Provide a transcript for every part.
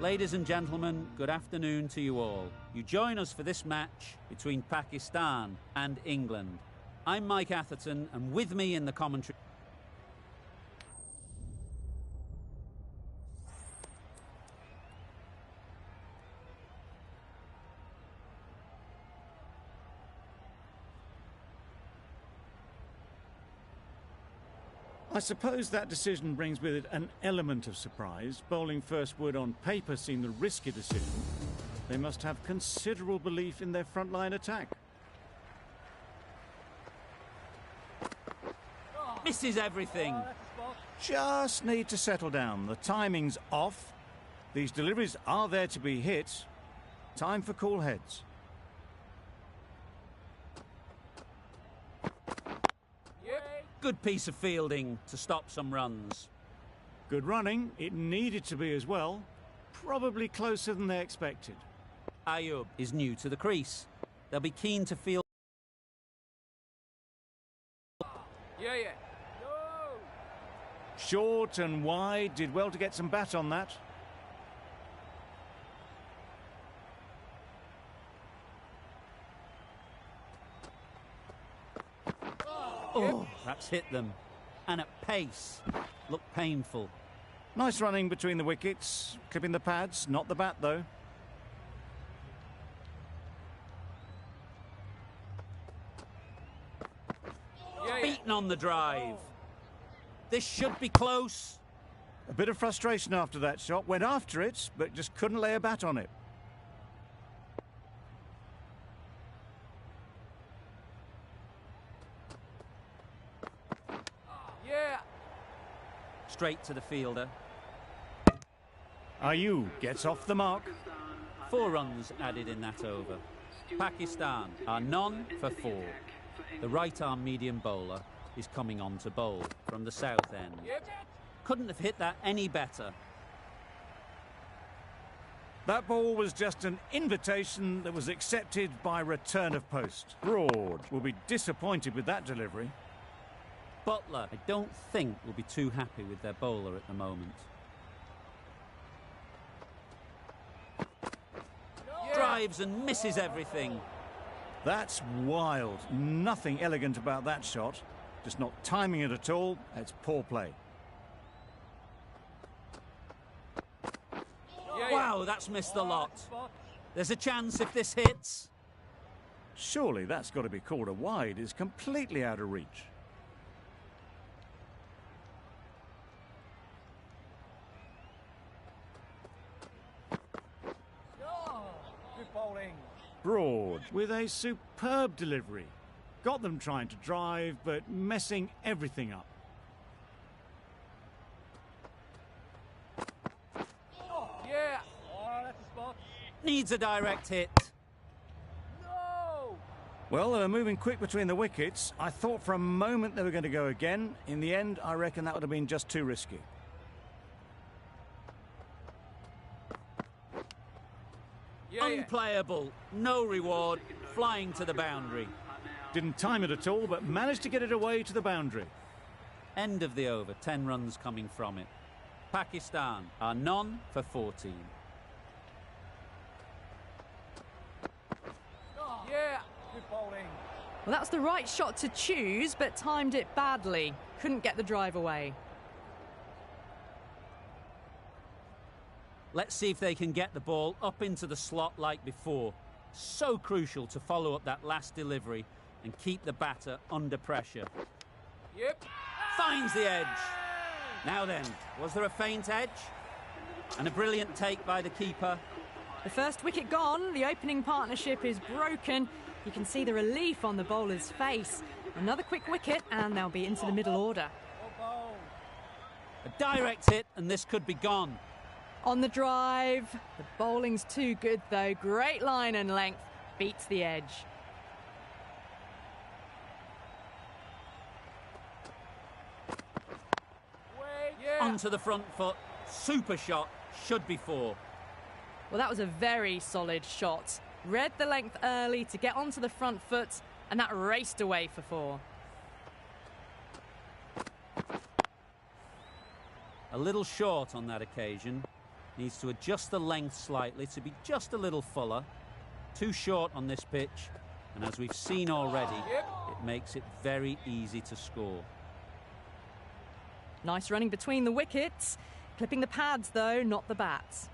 Ladies and gentlemen, good afternoon to you all. You join us for this match between Pakistan and England. I'm Mike Atherton, and with me in the commentary... I suppose that decision brings with it an element of surprise. Bowling first would on paper seem the risky decision. They must have considerable belief in their frontline attack. Misses everything. Just need to settle down. The timing's off. These deliveries are there to be hit. Time for cool heads. Good piece of fielding to stop some runs. Good running. It needed to be as well. Probably closer than they expected. Ayub is new to the crease. They'll be keen to field... No. Short and wide. Did well to get some bat on that. Oh, perhaps hit them. And at pace. Looked painful. Nice running between the wickets. Clipping the pads, not the bat though. Beaten on the drive. This should be close. A bit of frustration after that shot. Went after it, but just couldn't lay a bat on it. Straight to the fielder. Ayub gets off the mark. 4 runs added in that over. Pakistan are none for 4. The right-arm medium bowler is coming on to bowl from the south end. Couldn't have hit that any better. That ball was just an invitation that was accepted by return of post. Broad will be disappointed with that delivery. Butler, I don't think, will be too happy with their bowler at the moment. Drives and misses everything. That's wild. Nothing elegant about that shot. Just not timing it at all. It's poor play. Wow, that's missed the lot. There's a chance if this hits. Surely that's got to be called a wide. It's completely out of reach. Broad with a superb delivery. Got them trying to drive, but messing everything up. That's a spot. Needs a direct hit. No! Well, they were moving quick between the wickets. I thought for a moment they were going to go again. In the end, I reckon that would have been just too risky. Unplayable, no reward, flying to the boundary. Didn't time it at all, but managed to get it away to the boundary. End of the over, 10 runs coming from it. Pakistan are none for 14. Good bowling. Well, that's the right shot to choose, but timed it badly. Couldn't get the drive away. Let's see if they can get the ball up into the slot like before. So crucial to follow up that last delivery and keep the batter under pressure. Finds the edge. Now then, was there a faint edge? And a brilliant take by the keeper. The first wicket gone, the opening partnership is broken. You can see the relief on the bowler's face. Another quick wicket and they'll be into the middle order. A direct hit and this could be gone. On the drive, the bowling's too good though. Great line and length, beats the edge. Onto the front foot, super shot, should be 4. Well, that was a very solid shot. Read the length early to get onto the front foot, and that raced away for 4. A little short on that occasion. Needs to adjust the length slightly to be just a little fuller. Too short on this pitch, and as we've seen already, it makes it very easy to score. Nice running between the wickets. Clipping the pads, though, not the bats.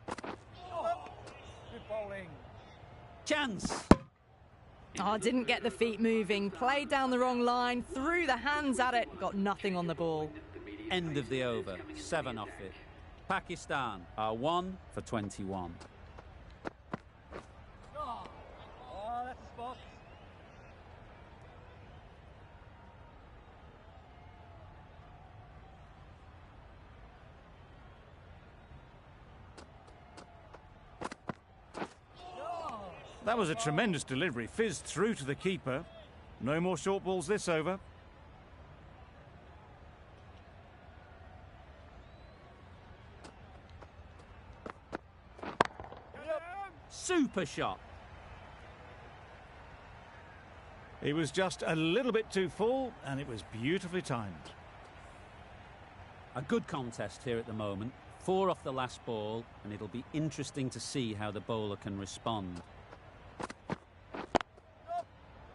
Good bowling. Chance! Oh, didn't get the feet moving. Played down the wrong line, threw the hands at it, got nothing on the ball. End of the over, 7 off it. Pakistan are 1 for 21. Oh, that's a spot. That was a tremendous delivery. Fizzed through to the keeper. No more short balls this over. Super shot. He was just a little bit too full, and it was beautifully timed. A good contest here at the moment. 4 off the last ball, and it'll be interesting to see how the bowler can respond.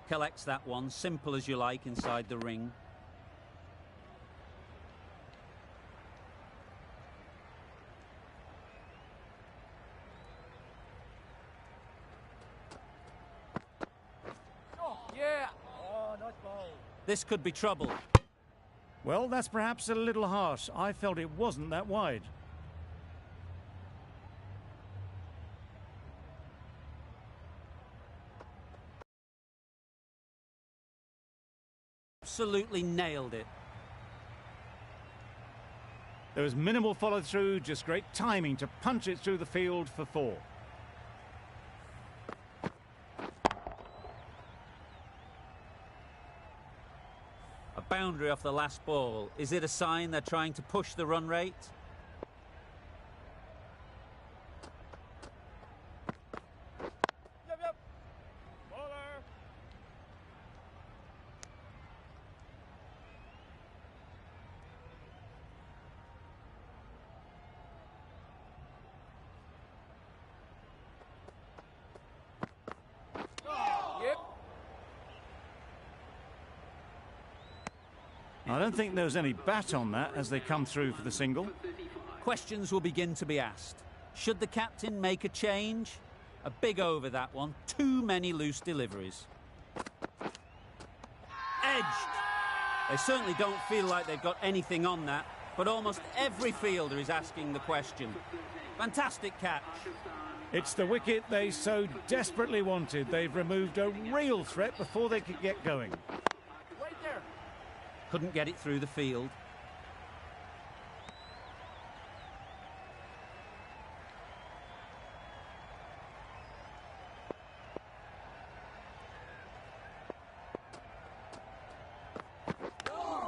Collects that one, simple as you like, inside the ring. Oh, yeah. Oh, nice ball. This could be trouble. Well, that's perhaps a little harsh. I felt it wasn't that wide. Absolutely nailed it. There was minimal follow-through, just great timing to punch it through the field for 4. A boundary off the last ball. Is it a sign they're trying to push the run rate? Yep. Bowler. Yep. I don't think there was any bat on that as they come through for the single. Questions will begin to be asked. Should the captain make a change? A big over, that one. Too many loose deliveries. Edged. They certainly don't feel like they've got anything on that, but almost every fielder is asking the question. Fantastic catch. It's the wicket they so desperately wanted. They've removed a real threat before they could get going. Right there. Couldn't get it through the field.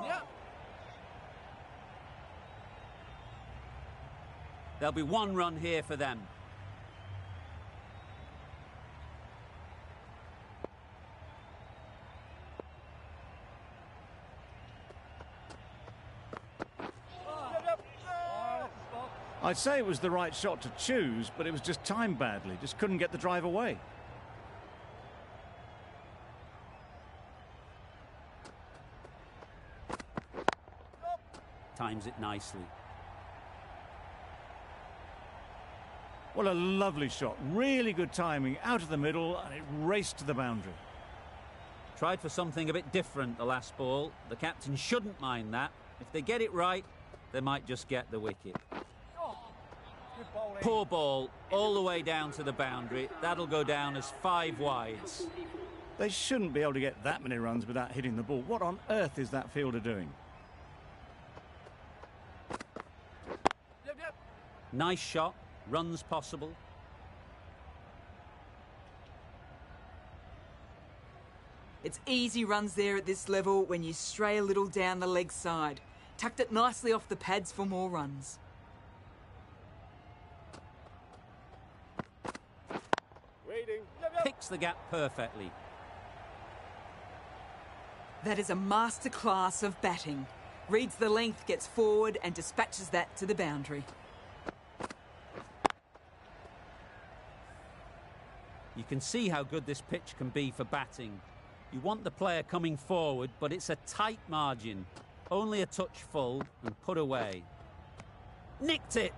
Yeah. There'll be 1 run here for them. I'd say it was the right shot to choose, but it was just timed badly. Just couldn't get the drive away. Times it nicely. What a lovely shot. Really good timing. Out of the middle, and it raced to the boundary. Tried for something a bit different the last ball. The captain shouldn't mind that. If they get it right, they might just get the wicket. Good bowling. Poor ball, all the way down to the boundary. That'll go down as 5 wides. They shouldn't be able to get that many runs without hitting the ball. What on earth is that fielder doing? Yep. Nice shot, runs possible. It's easy runs there at this level when you stray a little down the leg side. Tucked it nicely off the pads for more runs. Waiting. Picks the gap perfectly. That is a masterclass of batting. Reads the length, gets forward and dispatches that to the boundary. You can see how good this pitch can be for batting. You want the player coming forward, but it's a tight margin. Only a touch full and put away. Nicked it!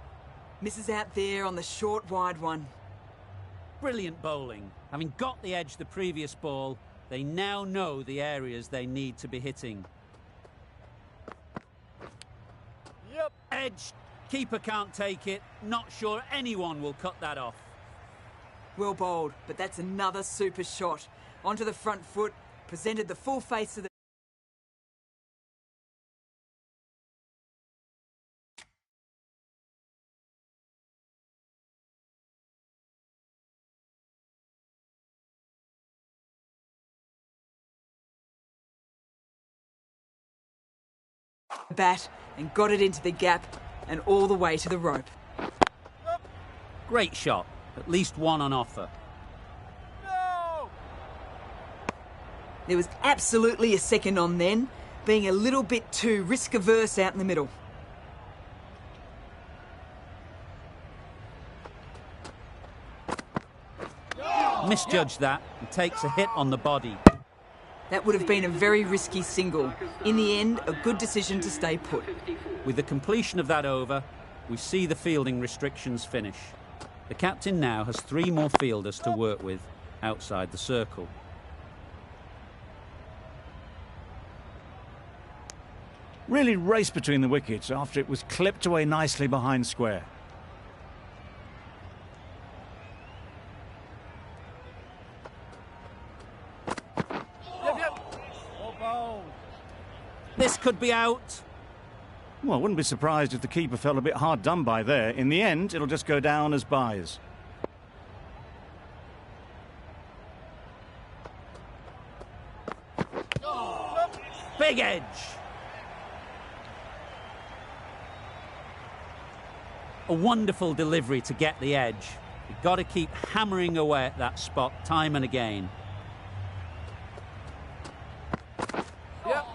Misses out there on the short, wide one. Brilliant bowling. Having got the edge the previous ball, they now know the areas they need to be hitting. Yep. Edge. Keeper can't take it. Not sure anyone will cut that off. Well bowled, but that's another super shot. Onto the front foot, presented the full face of the bat and got it into the gap and all the way to the rope. Great shot. At least one on offer. No! There was absolutely a second on then, being a little bit too risk-averse out in the middle. Misjudged that and takes a hit on the body. That would have been a very risky single. In the end, a good decision to stay put. With the completion of that over, we see the fielding restrictions finish. The captain now has 3 more fielders to work with outside the circle. Really raced between the wickets after it was clipped away nicely behind square. Yep. Well bowled. This could be out. Well, I wouldn't be surprised if the keeper felt a bit hard done by there. In the end, it'll just go down as byes. Big edge. A wonderful delivery to get the edge. You've got to keep hammering away at that spot time and again. Yep.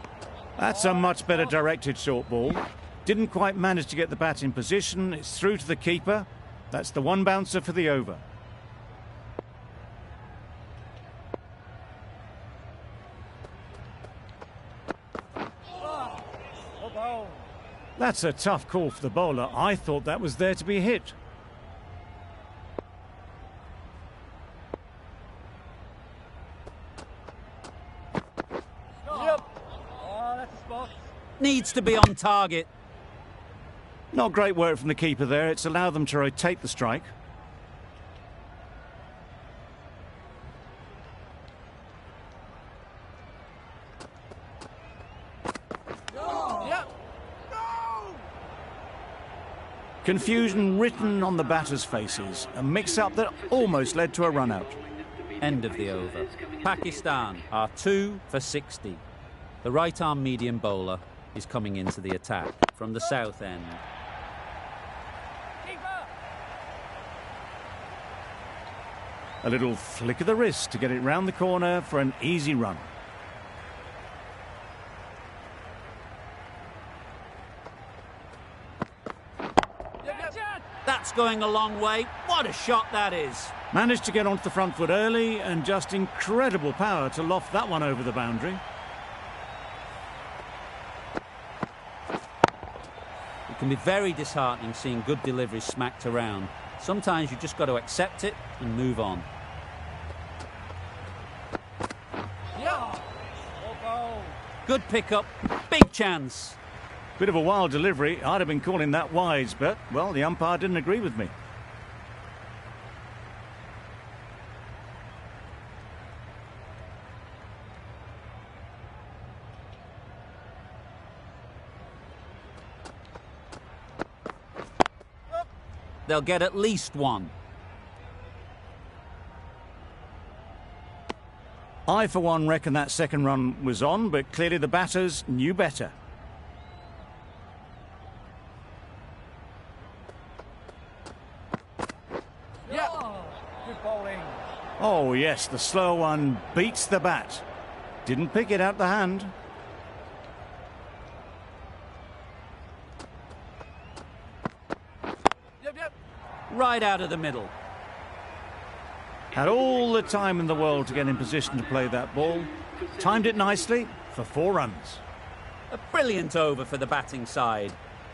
That's a much better directed short ball. Didn't quite manage to get the bat in position. It's through to the keeper. That's the one bouncer for the over. Well bowled. That's a tough call for the bowler. I thought that was there to be hit. Yep. Oh, that's a spot. Needs to be on target. Not great work from the keeper there. It's allowed them to rotate the strike. Yep. No! Confusion written on the batters' faces. A mix-up that almost led to a run-out. End of the over. Pakistan are 2 for 60. The right-arm medium bowler is coming into the attack from the south end. Keeper! A little flick of the wrist to get it round the corner for an easy run. That's going a long way. What a shot that is. Managed to get onto the front foot early and just incredible power to loft that one over the boundary. It can be very disheartening seeing good deliveries smacked around. Sometimes you just got to accept it and move on. Yep. Well bowled. Good pickup, big chance. Bit of a wild delivery. I'd have been calling that wise, but, well, the umpire didn't agree with me. They'll get at least one. I, for one, reckon that second run was on, but clearly the batters knew better. Yep. Good bowling. Oh, yes, the slow one beats the bat. Didn't pick it out the hand. right out of the middle. Had all the time in the world to get in position to play that ball. Timed it nicely for 4 runs. A brilliant over for the batting side.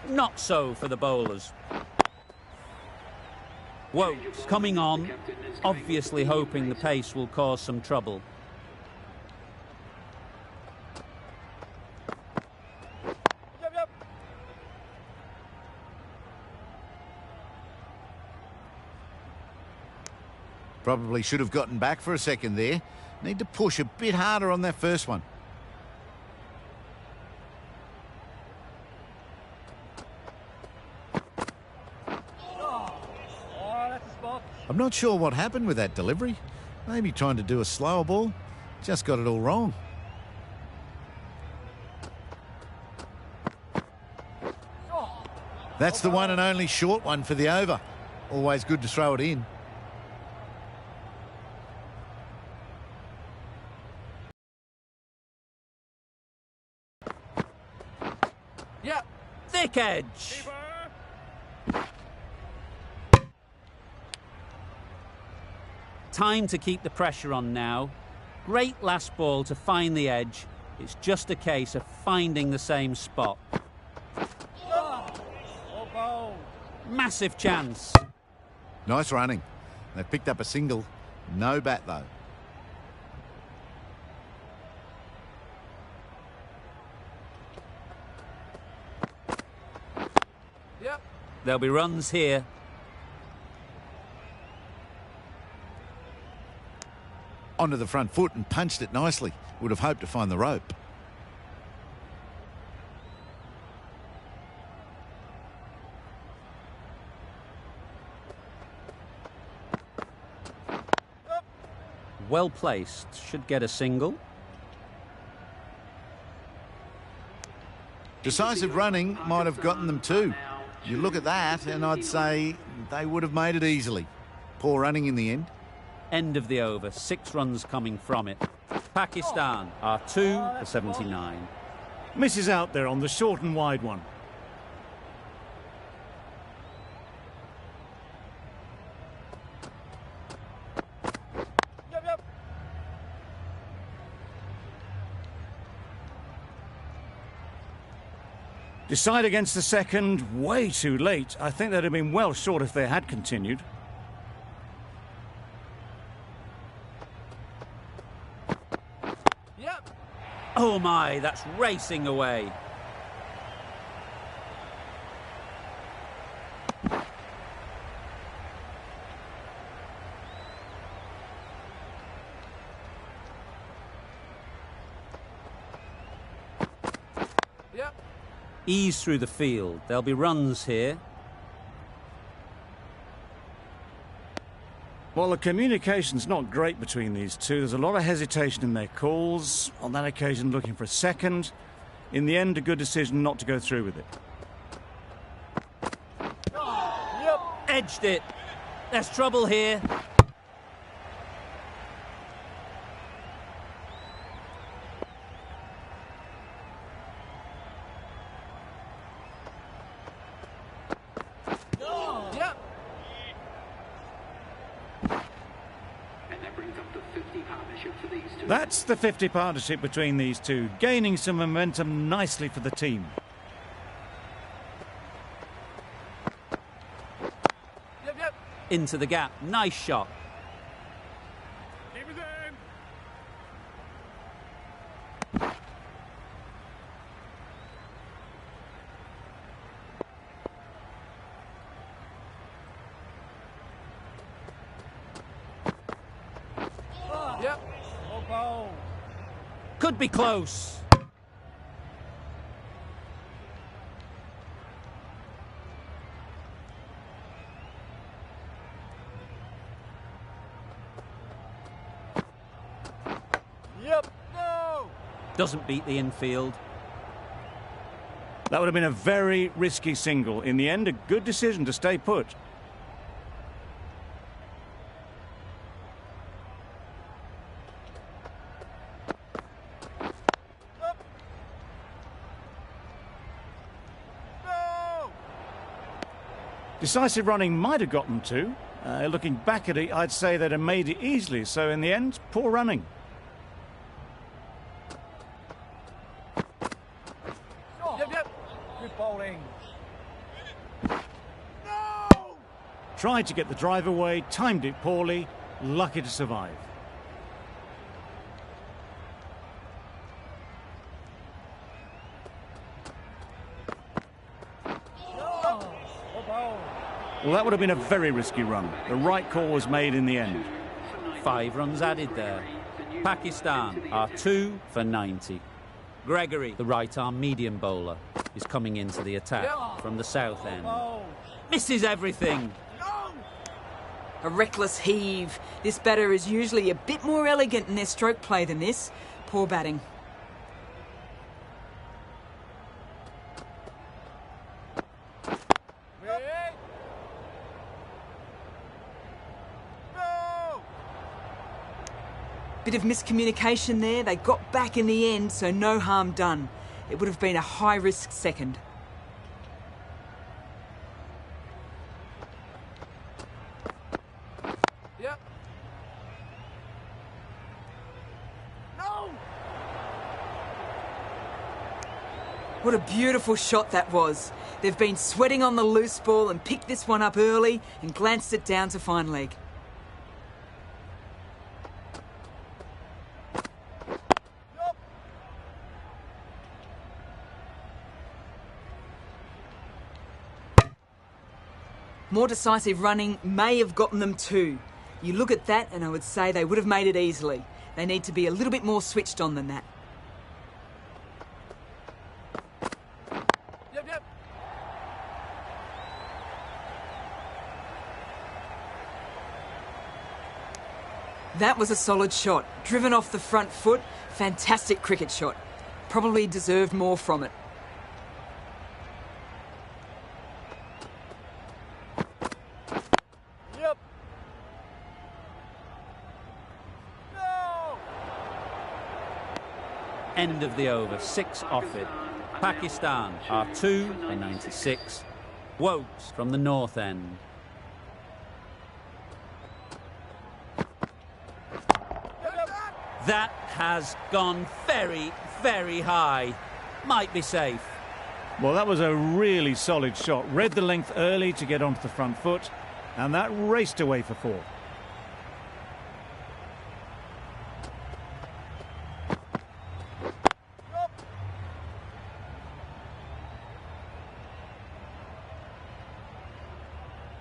Not so for the bowlers. Wold coming on, obviously hoping the pace will cause some trouble. Probably should have gotten back for a second there. Need to push a bit harder on that first one. That's a spot. I'm not sure what happened with that delivery. Maybe trying to do a slower ball. Just got it all wrong. That's the one and only short one for the over. Always good to throw it in. Yep. Thick edge. Time to keep the pressure on now. Great last ball to find the edge. It's just a case of finding the same spot. Massive chance. Nice running. They picked up a single. No bat though. Yep. There'll be runs here. Onto the front foot and punched it nicely. Would have hoped to find the rope. Well placed. Should get a single. Decisive running might have gotten them too. You look at that and I'd say they would have made it easily. Poor running in the end. End of the over. 6 runs coming from it. Pakistan are 2 for 79. Misses out there on the short and wide one. Yep. Decide against the second, way too late. I think they'd have been well short if they had continued. Yep. Oh my, that's racing away. Yep. Ease through the field. There'll be runs here. Well, the communication's not great between these two. There's a lot of hesitation in their calls. On that occasion, looking for a second. In the end, a good decision not to go through with it. Yep. Edged it. There's trouble here. Yep. That's the 50 partnership between these two, gaining some momentum nicely for the team. Yep. Into the gap. Nice shot. Keep it in. Yep. Oh, bowl. Could be close. Yep. No. Doesn't beat the infield. That would have been a very risky single. In the end, a good decision to stay put. Decisive running might have gotten two. Looking back at it, I'd say they'd have made it easily. So in the end, poor running. Yep. Good bowling. Tried to get the drive away, timed it poorly, lucky to survive. Well, that would have been a very risky run. The right call was made in the end. 5 runs added there. Pakistan are 2 for 90. Gregory, the right-arm medium bowler, is coming into the attack from the south end. Misses everything. A reckless heave. This batter is usually a bit more elegant in their stroke play than this. Poor batting. Bit of miscommunication there. They got back in the end, so no harm done. It would have been a high-risk second. Yep. No! What a beautiful shot that was. They've been sweating on the loose ball and picked this one up early and glanced it down to fine leg. More decisive running may have gotten them two. You look at that and I would say they would have made it easily. They need to be a little bit more switched on than that. Yep. That was a solid shot. Driven off the front foot. Fantastic cricket shot. Probably deserved more from it. Yep. No! End of the over, 6 off it. Pakistan are 2 for 96. Wold from the north end. That has gone very, very high. Might be safe. Well, that was a really solid shot. Read the length early to get onto the front foot, and that raced away for 4.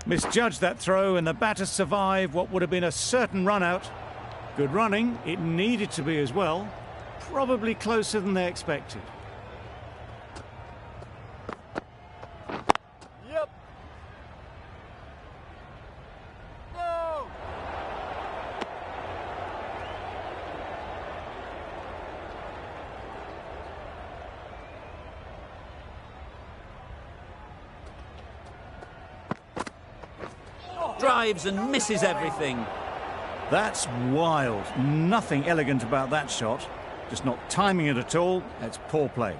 Misjudged that throw, and the batter survived what would have been a certain run out. Good running, it needed to be as well. Probably closer than they expected. Yep. No! Drives and misses everything. That's wild. Nothing elegant about that shot. Just not timing it at all. It's poor play.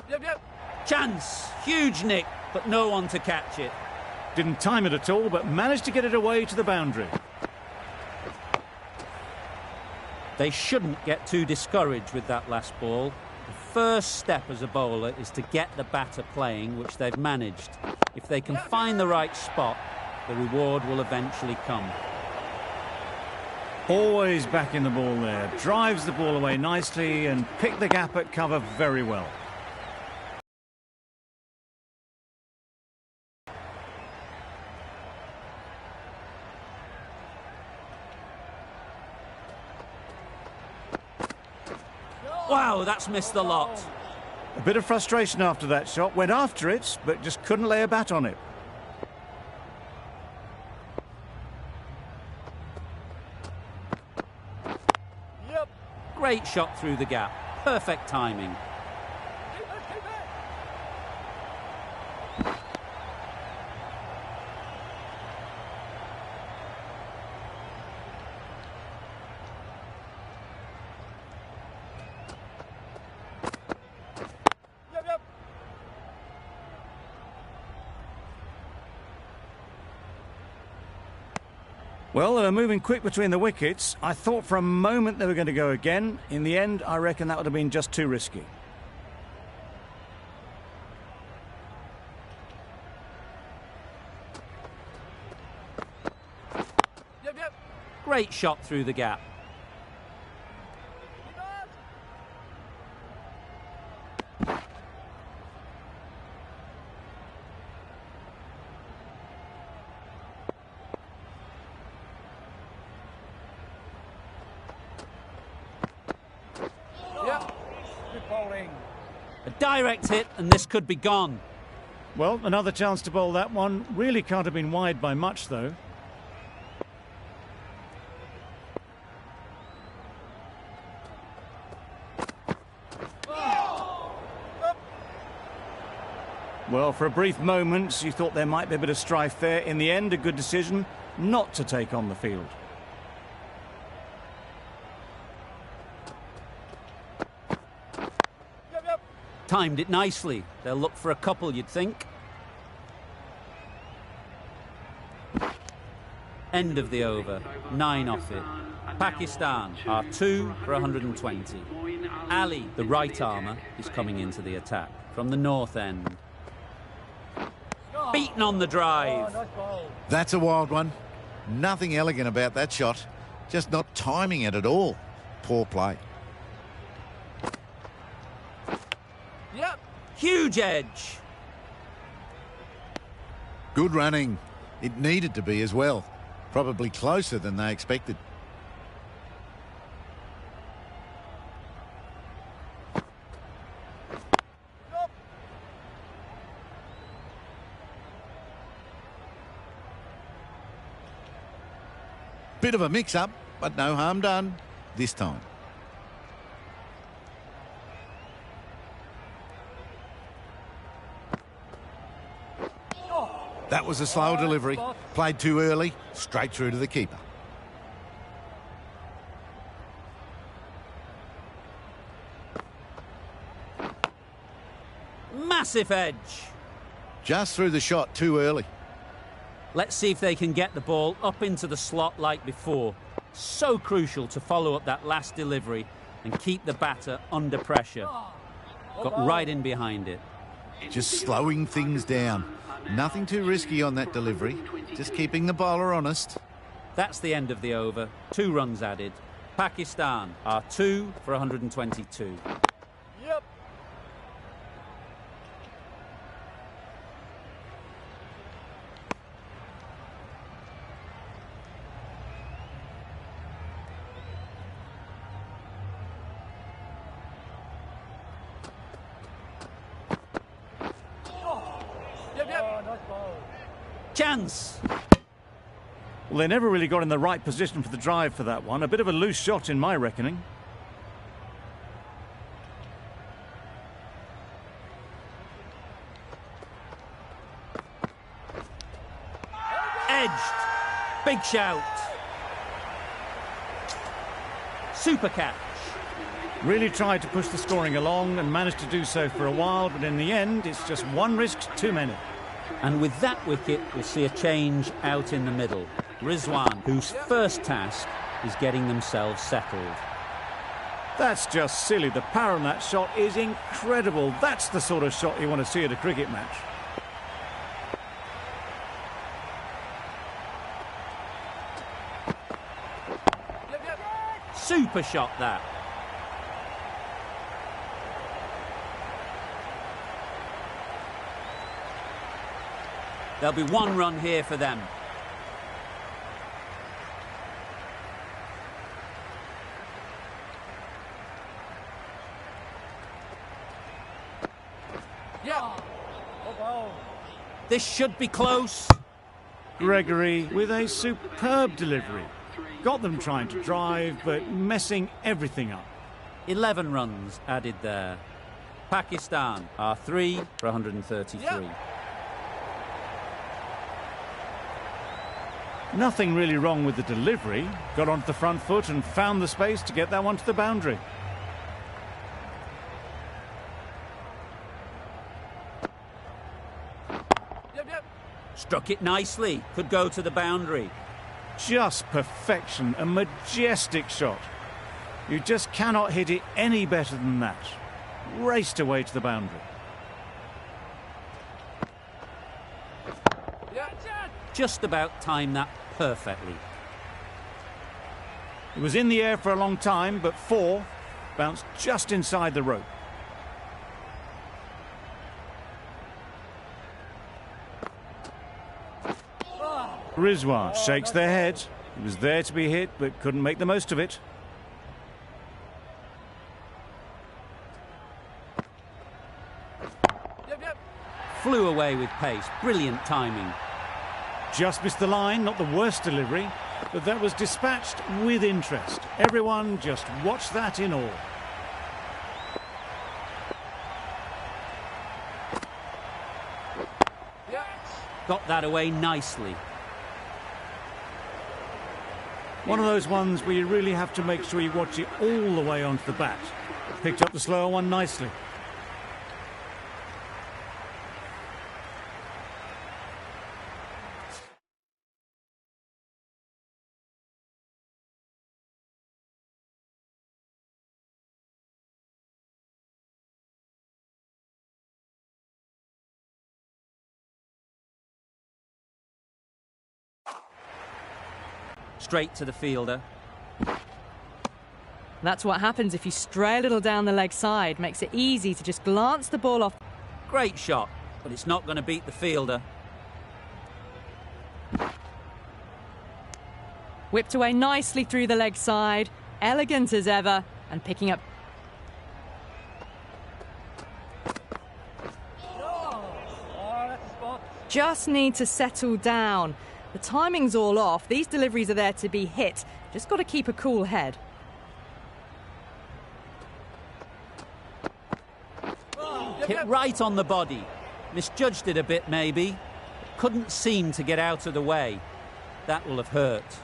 Yep. Chance. Huge nick, but no one to catch it. Didn't time it at all, but managed to get it away to the boundary. They shouldn't get too discouraged with that last ball. The first step as a bowler is to get the batter playing, which they've managed. If they can find the right spot, the reward will eventually come. Always back in the ball there. Drives the ball away nicely and picked the gap at cover very well. Wow, that's missed the lot. A bit of frustration after that shot. Went after it, but just couldn't lay a bat on it. Yep. Great shot through the gap. Perfect timing. Yep. Well, they were moving quick between the wickets. I thought for a moment they were going to go again. In the end, I reckon that would have been just too risky. Yep. Great shot through the gap. Good bowling. A direct hit, and this could be gone. Well, another chance to bowl that one. Really can't have been wide by much, though. Well, for a brief moment, you thought there might be a bit of strife there. In the end, a good decision not to take on the field. Yep. Timed it nicely. They'll look for a couple, you'd think. End of the over. 9 off it. Pakistan are 2 for 120. Ali, the right armour, is coming into the attack from the north end. Beaten on the drive. Nice bowl. That's a wild one. Nothing elegant about that shot. Just not timing it at all. Poor play. Yep. Huge edge. Good running. It needed to be as well. Probably closer than they expected. Bit of a mix-up, but no harm done this time. That was a slow delivery. Played too early, straight through to the keeper. Massive edge. Just threw the shot too early. Let's see if they can get the ball up into the slot like before. So crucial to follow up that last delivery and keep the batter under pressure. Got right in behind it. Just slowing things down. Nothing too risky on that delivery. Just keeping the bowler honest. That's the end of the over. 2 runs added. Pakistan are 2 for 122. Yep. Nice bowl. Chance. Well, they never really got in the right position for the drive for that one. A bit of a loose shot in my reckoning. Edged. Big shout. Super catch. Really tried to push the scoring along and managed to do so for a while, but in the end, it's just one risk too many. And with that wicket, we'll see a change out in the middle. Rizwan, whose first task is getting themselves settled. That's just silly. The power on that shot is incredible. That's the sort of shot you want to see at a cricket match. Super shot, that. There'll be 1 run here for them. Yeah. This should be close. Gregory with a superb delivery. Got them trying to drive, but messing everything up. 11 runs added there. Pakistan are 3 for 133. Yeah. Nothing really wrong with the delivery. Got onto the front foot and found the space to get that one to the boundary. Struck it nicely. Could go to the boundary. Just perfection, a majestic shot. You just cannot hit it any better than that. Raced away to the boundary. Just about timed that perfectly. It was in the air for a long time, but 4 bounced just inside the rope. Rizwan shakes their head. He was there to be hit, but couldn't make the most of it. Flew away with pace. Brilliant timing. Just missed the line, not the worst delivery, but that was dispatched with interest. Everyone just watched that in awe. Got that away nicely. One of those ones where you really have to make sure you watch it all the way onto the bat. Picked up the slower one nicely. Straight to the fielder. That's what happens if you stray a little down the leg side. Makes it easy to just glance the ball off. Great shot, but it's not going to beat the fielder. Whipped away nicely through the leg side. Elegant as ever. And picking up. Just need to settle down. The timing's all off. These deliveries are there to be hit. Just got to keep a cool head. Hit right on the body. Misjudged it a bit, maybe. Couldn't seem to get out of the way. That will have hurt.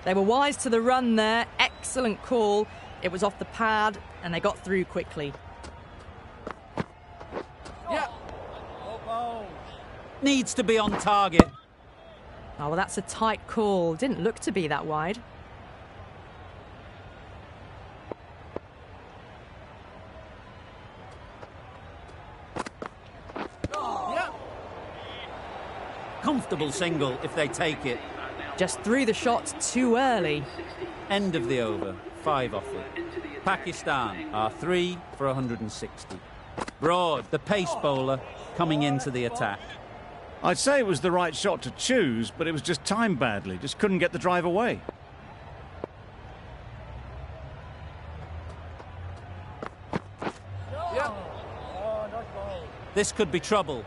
They were wise to the run there. Excellent call. It was off the pad, and they got through quickly. Yeah. Needs to be on target. Oh, well, that's a tight call. Didn't look to be that wide. Comfortable single if they take it. Just threw the shot too early. End of the over. 5 off it. Pakistan are 3 for 160. Broad, the pace bowler, coming into the attack. I'd say it was the right shot to choose, but it was just timed badly. Just couldn't get the drive away. This could be trouble.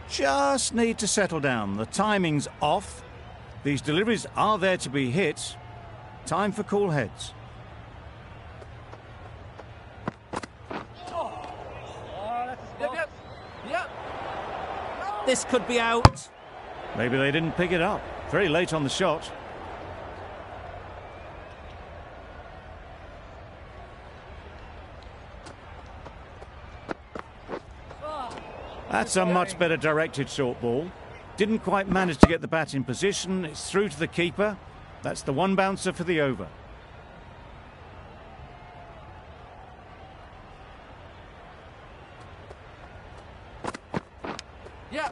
Just need to settle down. The timing's off. These deliveries are there to be hit. Time for cool heads. This could be out. Maybe they didn't pick it up. Very late on the shot. That's a much better directed short ball. Didn't quite manage to get the bat in position. It's through to the keeper. That's the one bouncer for the over. Yeah.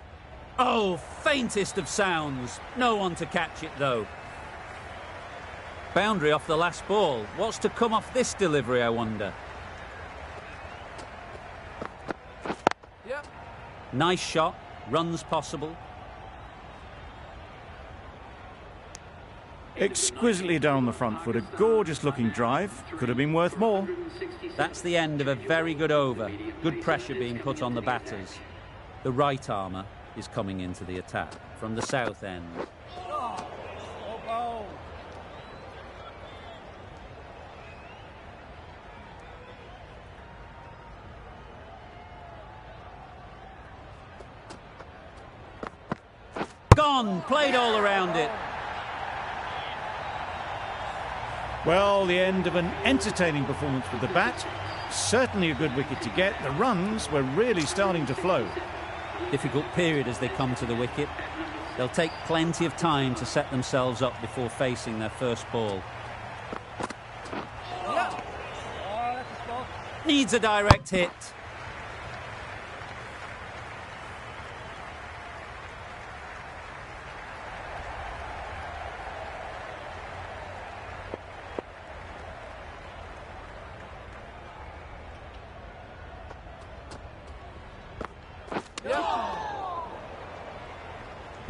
Oh, faintest of sounds. No one to catch it, though. Boundary off the last ball. What's to come off this delivery, I wonder? Yeah. Nice shot. Runs possible. Exquisitely done on the front foot. A gorgeous looking drive. Could have been worth more. That's the end of a very good over. Good pressure being put on the batters. The right armour is coming into the attack from the south end. Gone, played all around it. Well, the end of an entertaining performance with the bat. Certainly a good wicket to get. The runs were really starting to flow. Difficult period as they come to the wicket. They'll take plenty of time to set themselves up before facing their first ball. Yeah. Needs a direct hit.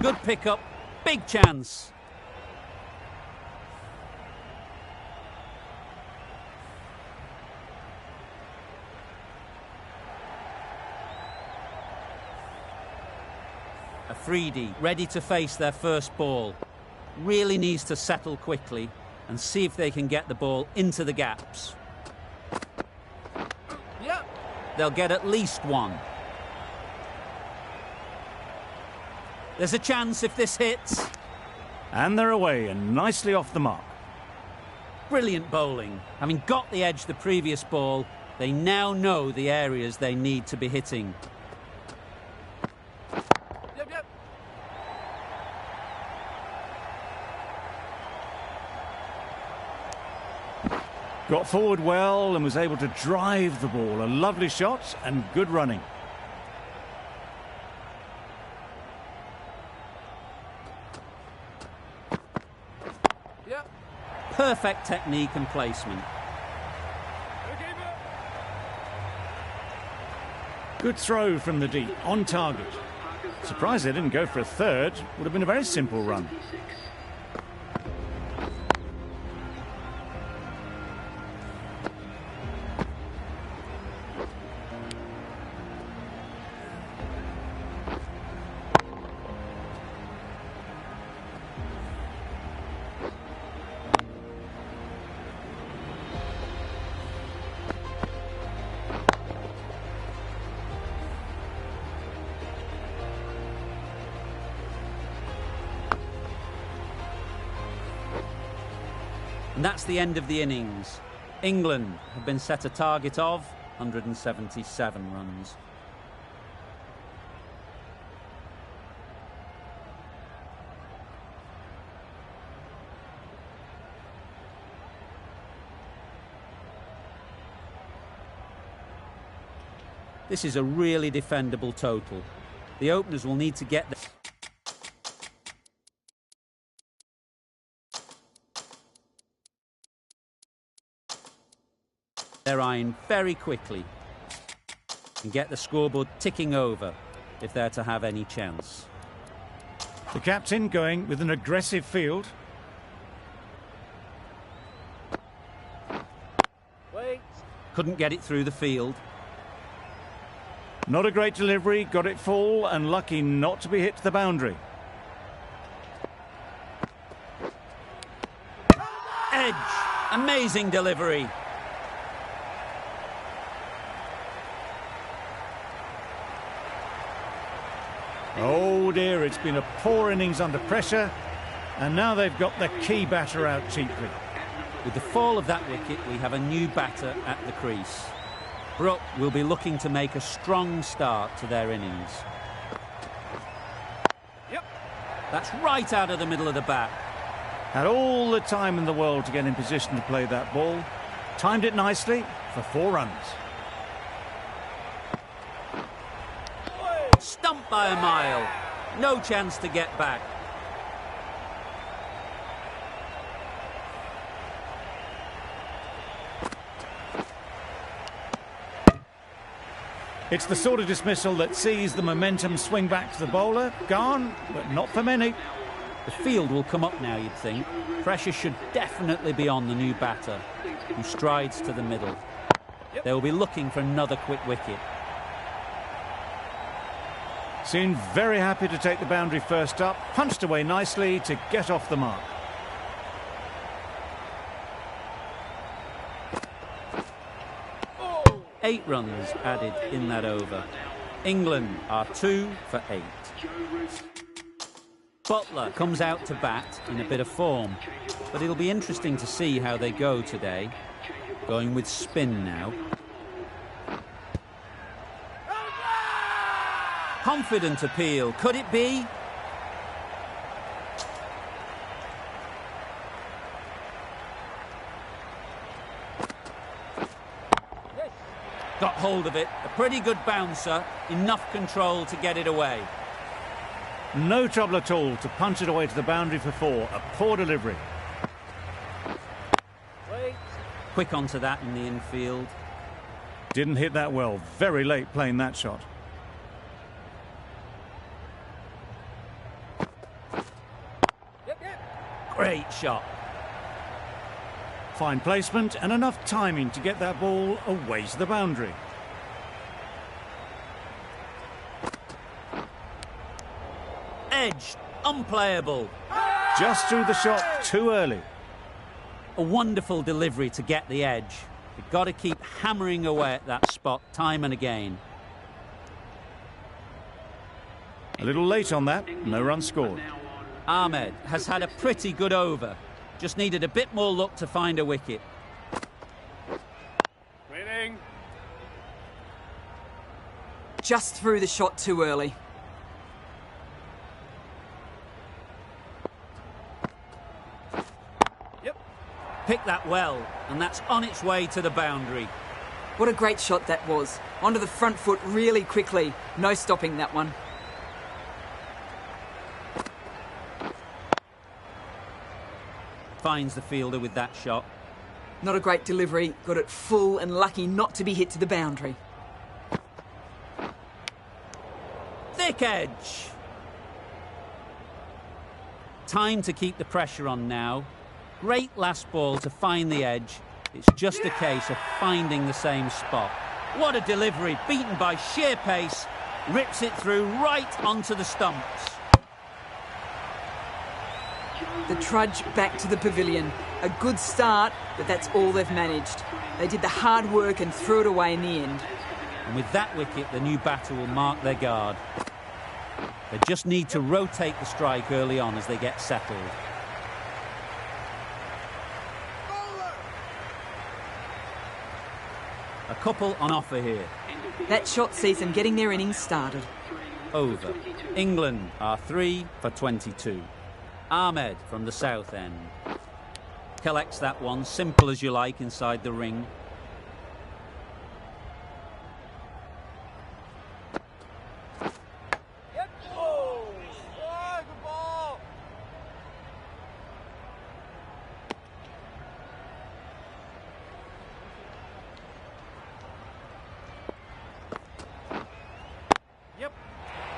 Good pickup, big chance. Afridi ready to face their first ball. Really needs to settle quickly and see if they can get the ball into the gaps. Yeah. They'll get at least one. There's a chance if this hits. And they're away and nicely off the mark. Brilliant bowling. Having got the edge the previous ball, they now know the areas they need to be hitting. Yep. Got forward well and was able to drive the ball. A lovely shot and good running. Yep. Perfect technique and placement. Good throw from the deep, on target. Surprised they didn't go for a third. Would have been a very simple run. And that's the end of the innings. England have been set a target of 177 runs. This is a really defendable total. The openers will need to get their iron very quickly and get the scoreboard ticking over if they're to have any chance. The captain going with an aggressive field. Wait. Couldn't get it through the field. Not a great delivery, got it full and lucky not to be hit to the boundary. Edge! Amazing delivery. Oh dear, it's been a poor innings under pressure, and now they've got the key batter out cheaply. With the fall of that wicket, we have a new batter at the crease. Brook will be looking to make a strong start to their innings. Yep. That's right out of the middle of the bat. Had all the time in the world to get in position to play that ball. Timed it nicely for 4 runs. Stumped by a mile. No chance to get back. It's the sort of dismissal that sees the momentum swing back to the bowler. Gone, but not for many. The field will come up now, you'd think. Pressure should definitely be on the new batter, who strides to the middle. They will be looking for another quick wicket. Seemed very happy to take the boundary first up. Punched away nicely to get off the mark. Oh. 8 runs added in that over. England are 2 for 8. Butler comes out to bat in a bit of form, but it'll be interesting to see how they go today. Going with spin now. Confident appeal, could it be? Got hold of it. A pretty good bouncer. Enough control to get it away. No trouble at all to punch it away to the boundary for 4. A poor delivery. Wait. Quick onto that in the infield. Didn't hit that well. Very late playing that shot. Yep, yep. Great shot. Fine placement and enough timing to get that ball away to the boundary. Edge. Unplayable. Just threw the shot too early. A wonderful delivery to get the edge. You've got to keep hammering away at that spot time and again. A little late on that. No run scored. Ahmed has had a pretty good over. Just needed a bit more luck to find a wicket. Waiting. Just threw the shot too early. Yep. Picked that well, and that's on its way to the boundary. What a great shot that was. Onto the front foot really quickly. No stopping that one. Finds the fielder with that shot. Not a great delivery. Got it full and lucky not to be hit to the boundary. Thick edge. Time to keep the pressure on now. Great last ball to find the edge. It's just a case of finding the same spot. What a delivery, beaten by sheer pace. Rips it through right onto the stumps. The trudge back to the pavilion. A good start, but that's all they've managed. They did the hard work and threw it away in the end. And with that wicket, the new batter will mark their guard. They just need to rotate the strike early on as they get settled. A couple on offer here. That shot sees them getting their innings started. Over. England are 3 for 22. Ahmed from the south end. Collects that one, simple as you like, inside the ring. Yep. Oh, good ball. Yep.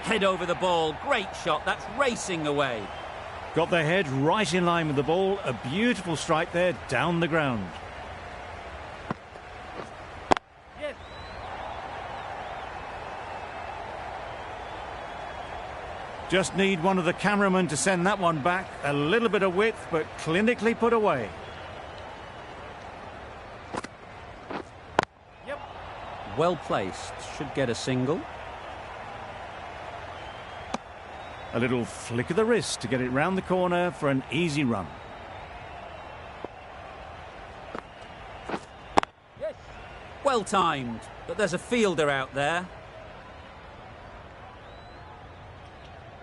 Head over the ball. Great shot. That's racing away. Got their head right in line with the ball. A beautiful strike there down the ground. Yes. Just need one of the cameramen to send that one back. A little bit of width, but clinically put away. Yep. Well placed. Should get a single. A little flick of the wrist to get it round the corner for an easy run. Yes. Well timed, but there's a fielder out there.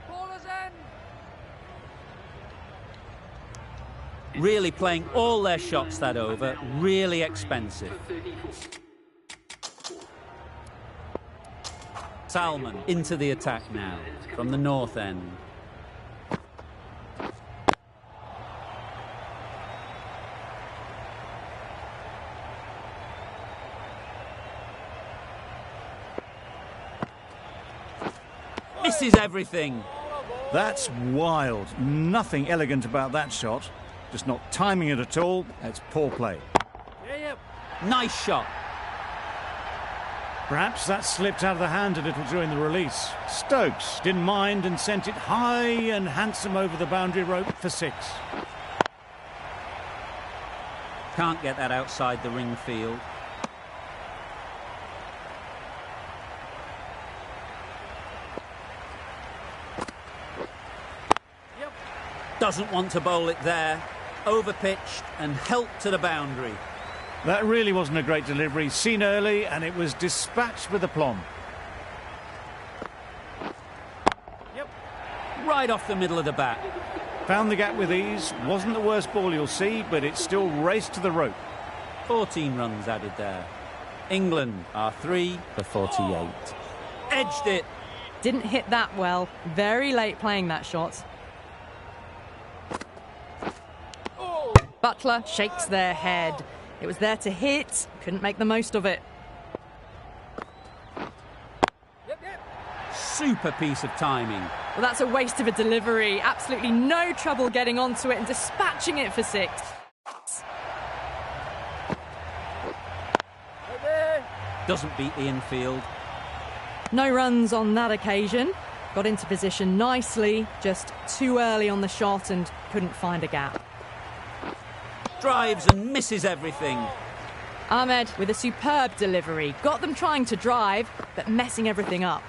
Ballers in. Really playing all their shots that over. Really expensive. Salman into the attack now from the north end. Misses everything. That's wild. Nothing elegant about that shot. Just not timing it at all. That's poor play. Yeah. Nice shot. Perhaps that slipped out of the hand a little during the release. Stokes didn't mind and sent it high and handsome over the boundary rope for 6. Can't get that outside the ring field. Yep. Doesn't want to bowl it there. Overpitched and helped to the boundary. That really wasn't a great delivery. Seen early and it was dispatched with aplomb. Yep. Right off the middle of the bat. Found the gap with ease. Wasn't the worst ball you'll see, but it still raced to the rope. 14 runs added there. England are 3 for 48. Edged it. Didn't hit that well. Very late playing that shot. Butler shakes their head. It was there to hit, couldn't make the most of it. Super piece of timing. Well, that's a waste of a delivery. Absolutely no trouble getting onto it and dispatching it for 6. Doesn't beat the infield. No runs on that occasion. Got into position nicely, just too early on the shot and couldn't find a gap. Drives and misses everything. Ahmed with a superb delivery. Got them trying to drive, but messing everything up.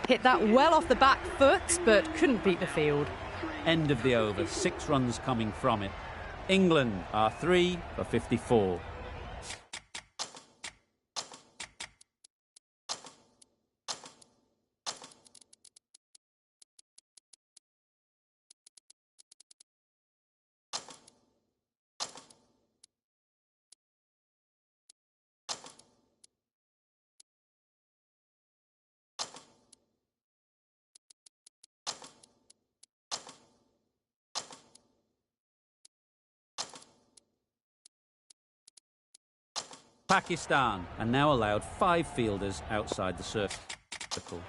Hit that well off the back foot, but couldn't beat the field. End of the over. 6 runs coming from it. England are 3 for 54. Pakistan are now allowed 5 fielders outside the circle.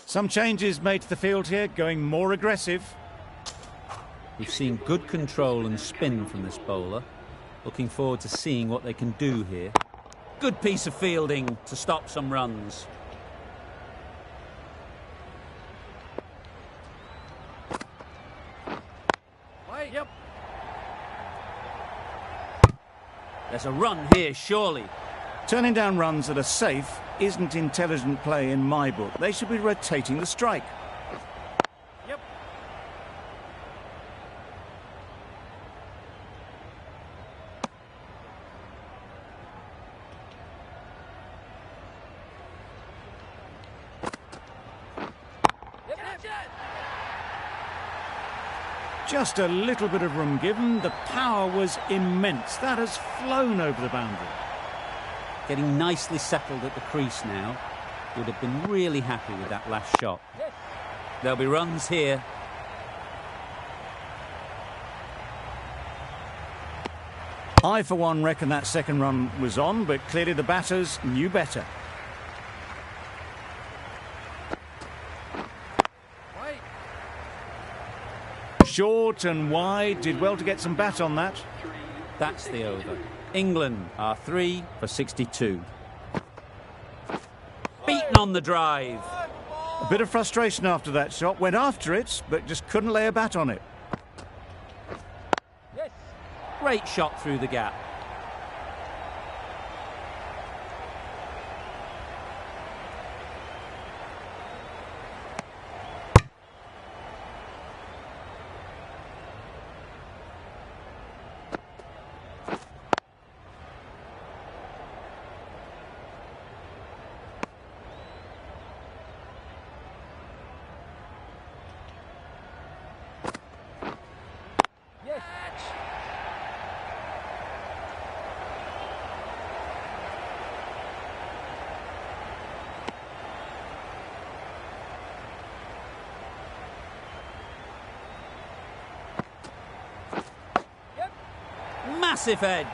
Some changes made to the field here, going more aggressive. We've seen good control and spin from this bowler. Looking forward to seeing what they can do here. Good piece of fielding to stop some runs. Yep. There's a run here, surely. Turning down runs that are safe isn't intelligent play in my book. They should be rotating the strike. Yep. Just a little bit of room given. The power was immense. That has flown over the boundary. Getting nicely settled at the crease now. Would have been really happy with that last shot. There'll be runs here. I, for one, reckon that second run was on, but clearly the batters knew better. Short and wide, did well to get some bat on that. That's the over. England are 3 for 62. Beaten on the drive. A bit of frustration after that shot. Went after it, but just couldn't lay a bat on it. Great shot through the gap. Massive edge.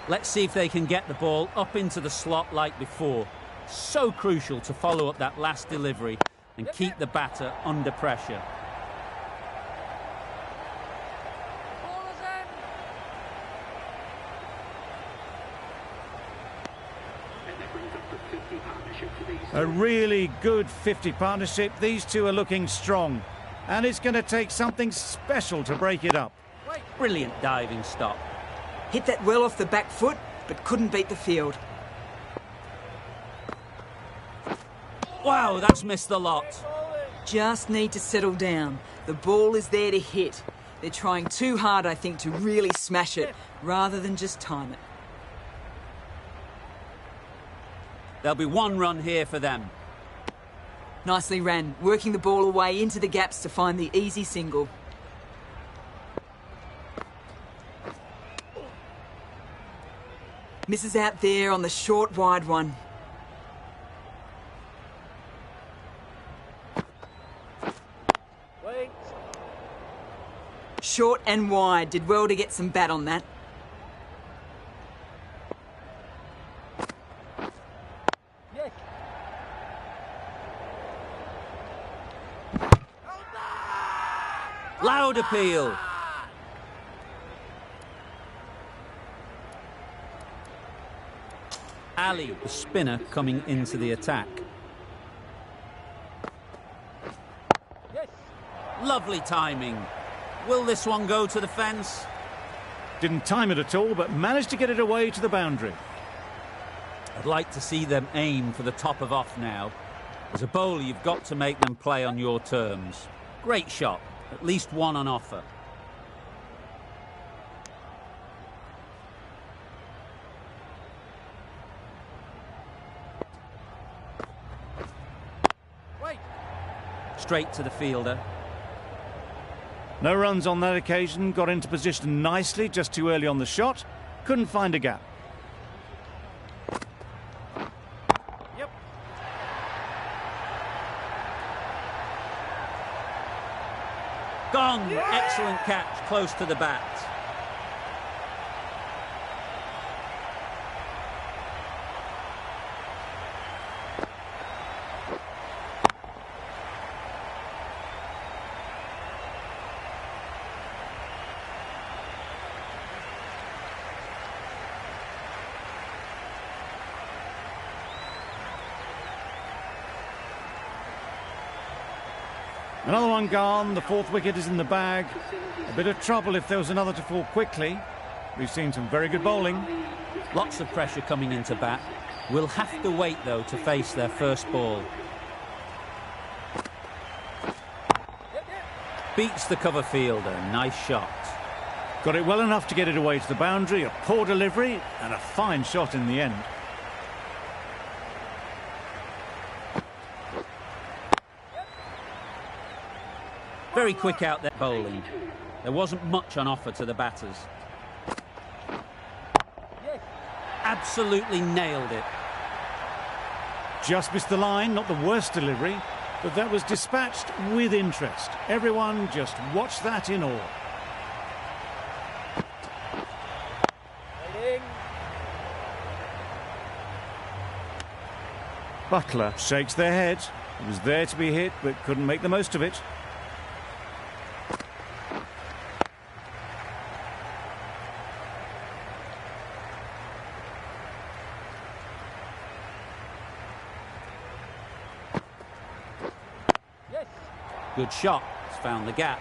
Let's see if they can get the ball up into the slot like before. So crucial to follow up that last delivery and keep the batter under pressure. A really good 50 partnership. These two are looking strong. And it's going to take something special to break it up. Brilliant diving stop. Hit that well off the back foot, but couldn't beat the field. Wow, that's missed the lot. Just need to settle down. The ball is there to hit. They're trying too hard, I think, to really smash it, rather than just time it. There'll be one run here for them. Nicely ran, working the ball away into the gaps to find the easy single. Misses out there on the short, wide one. Wait. Short and wide. Did well to get some bat on that. Yes. Loud appeal. Ali, the spinner, coming into the attack. Yes. Lovely timing. Will this one go to the fence? Didn't time it at all, but managed to get it away to the boundary. I'd like to see them aim for the top of off now. As a bowler, you've got to make them play on your terms. Great shot. At least one on offer. Wait. Straight to the fielder. No runs on that occasion, got into position nicely, just too early on the shot. Couldn't find a gap. Yep. Gone! Excellent catch, close to the bat. Another one gone, the fourth wicket is in the bag. A bit of trouble if there was another to fall quickly. We've seen some very good bowling. Lots of pressure coming into bat. We'll have to wait, though, to face their first ball. Beats the cover fielder. Nice shot. Got it well enough to get it away to the boundary, a poor delivery and a fine shot in the end. Very quick out there bowling. There wasn't much on offer to the batters. Absolutely nailed it. Just missed the line, not the worst delivery, but that was dispatched with interest. Everyone just watched that in awe. Waiting. Butler shakes their head. It was there to be hit, but couldn't make the most of it. Yes. Good shot. It's found the gap.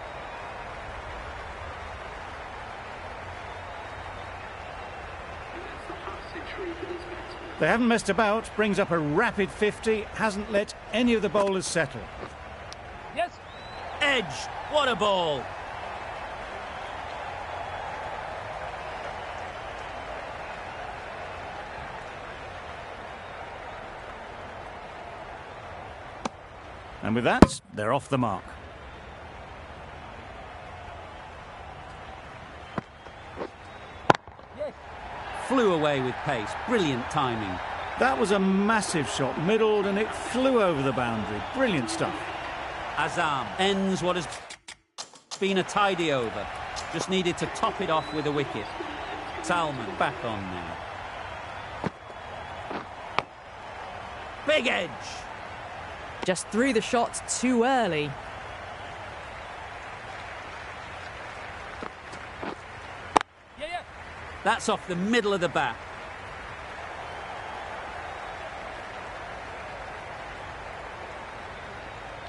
They haven't messed about, brings up a rapid 50, hasn't let any of the bowlers settle. Yes. Edge. What a ball. And with that, they're off the mark. Yes. Flew away with pace. Brilliant timing. That was a massive shot, middled, and it flew over the boundary. Brilliant stuff. Azam ends what has been a tidy over. Just needed to top it off with a wicket. Salman back on now. Big edge. Just threw the shot too early. Yeah. That's off the middle of the bat.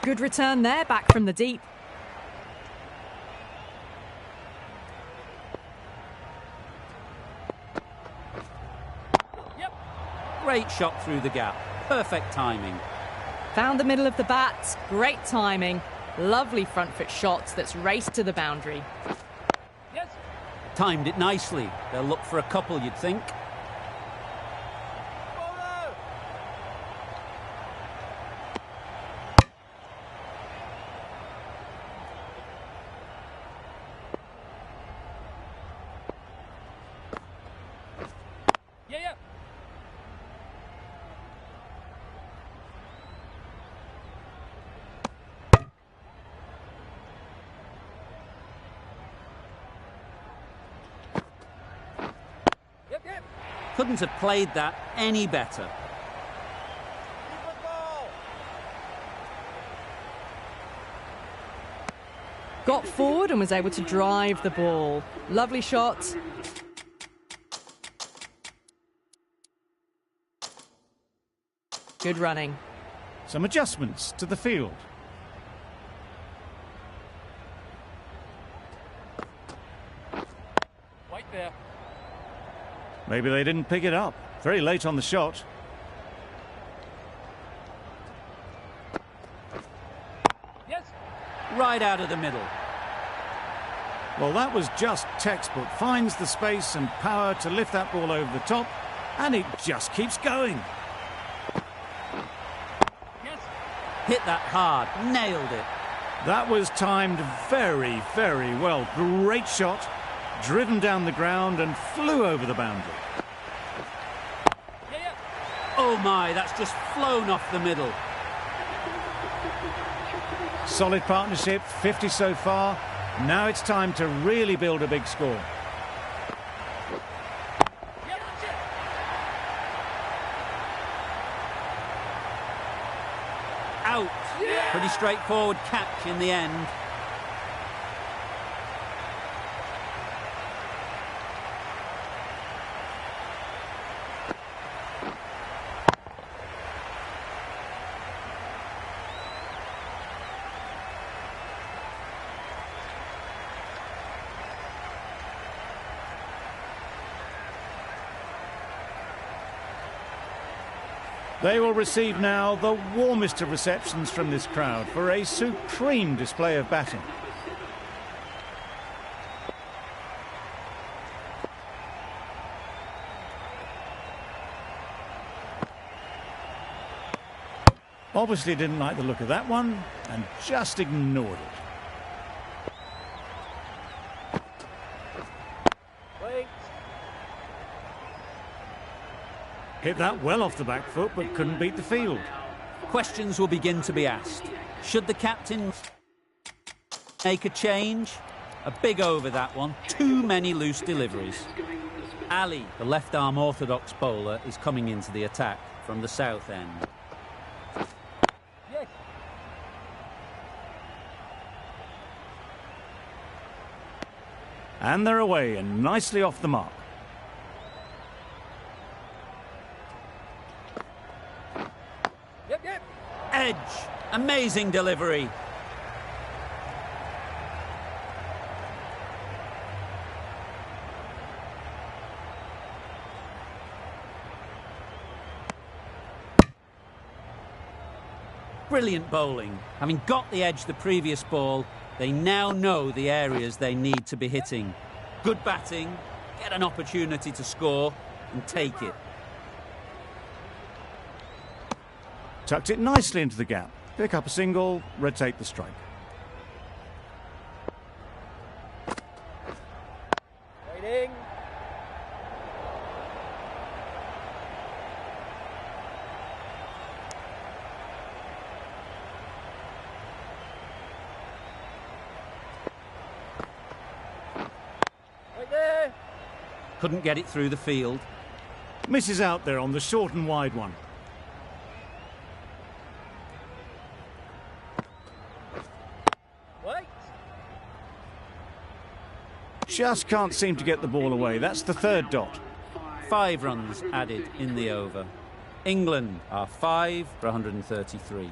Good return there, back from the deep. Yep. Great shot through the gap. Perfect timing. Found the middle of the bat. Great timing. Lovely front foot shot that's raced to the boundary. Yes. Timed it nicely. They'll look for a couple, you'd think. Bowler. Couldn't have played that any better. Got forward and was able to drive the ball. Lovely shot. Good running. Some adjustments to the field. Right there. Maybe they didn't pick it up. Very late on the shot. Yes. Right out of the middle. Well, that was just textbook. Finds the space and power to lift that ball over the top, and it just keeps going. Yes. Hit that hard. Nailed it. That was timed very, very well. Great shot. Driven down the ground and flew over the boundary. Yeah, yeah. Oh my, that's just flown off the middle. Solid partnership, 50 so far. Now it's time to really build a big score. Yeah, that's it. Out. Yeah. Pretty straightforward catch in the end. They will receive now the warmest of receptions from this crowd for a supreme display of batting. Obviously didn't like the look of that one and just ignored it. Wait. Hit that well off the back foot but couldn't beat the field. Questions will begin to be asked. Should the captain make a change? A big over that one. Too many loose deliveries. Ali, the left-arm orthodox bowler, is coming into the attack from the south end. Yes. And they're away and nicely off the mark. Yep, yep. Edge. Amazing delivery. Brilliant bowling. Having got the edge the previous ball, they now know the areas they need to be hitting. Good batting, get an opportunity to score and take it. Tucked it nicely into the gap. Pick up a single, rotate the strike. Waiting. Right there. Couldn't get it through the field. Misses out there on the short and wide one. Wait. Just can't seem to get the ball away. That's the third dot. 5 runs added in the over. England are 5 for 133.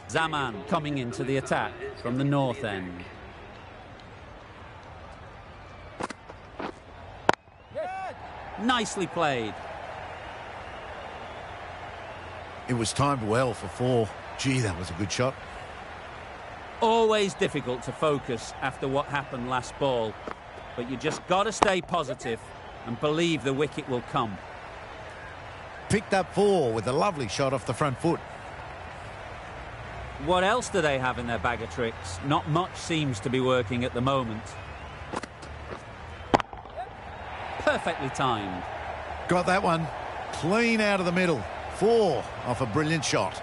Zaman coming into the attack from the north end. Yes. Nicely played. It was timed well for 4. Gee, that was a good shot. Always difficult to focus after what happened last ball, but you just got to stay positive and believe the wicket will come. Picked up 4 with a lovely shot off the front foot. What else do they have in their bag of tricks? Not much seems to be working at the moment. Perfectly timed. Got that one clean out of the middle. 4 off a brilliant shot.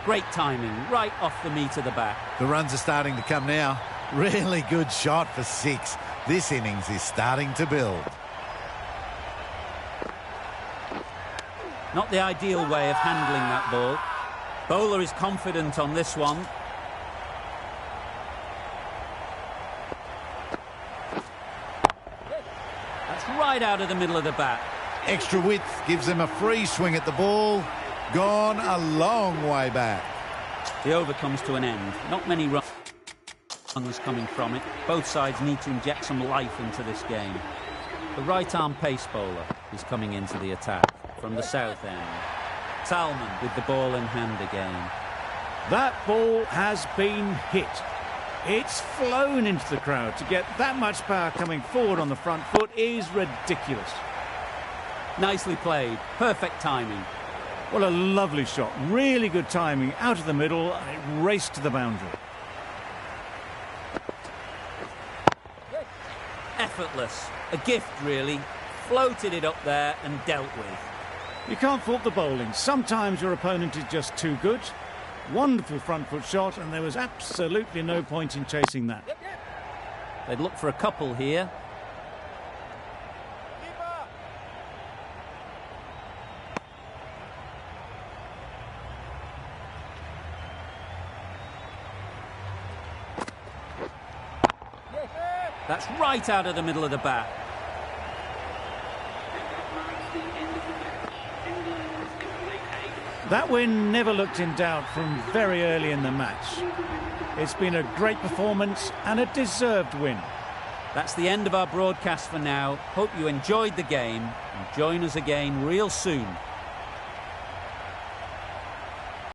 Great timing, right off the meat of the bat. The runs are starting to come now. Really good shot for 6. This innings is starting to build. Not the ideal way of handling that ball. Bowler is confident on this one. That's right out of the middle of the bat. Extra width gives them a free swing at the ball. Gone a long way back. The over comes to an end. Not many runs coming from it. Both sides need to inject some life into this game. The right-arm pace bowler is coming into the attack from the south end. Salmon with the ball in hand again. That ball has been hit. It's flown into the crowd. To get that much power coming forward on the front foot is ridiculous. Nicely played. Perfect timing. What a lovely shot. Really good timing. Out of the middle, and it raced to the boundary. Effortless. A gift, really. Floated it up there and dealt with. You can't fault the bowling. Sometimes your opponent is just too good. Wonderful front foot shot, and there was absolutely no point in chasing that. They'd look for a couple here. That's right out of the middle of the bat. That win never looked in doubt from very early in the match. It's been a great performance and a deserved win. That's the end of our broadcast for now. Hope you enjoyed the game and join us again real soon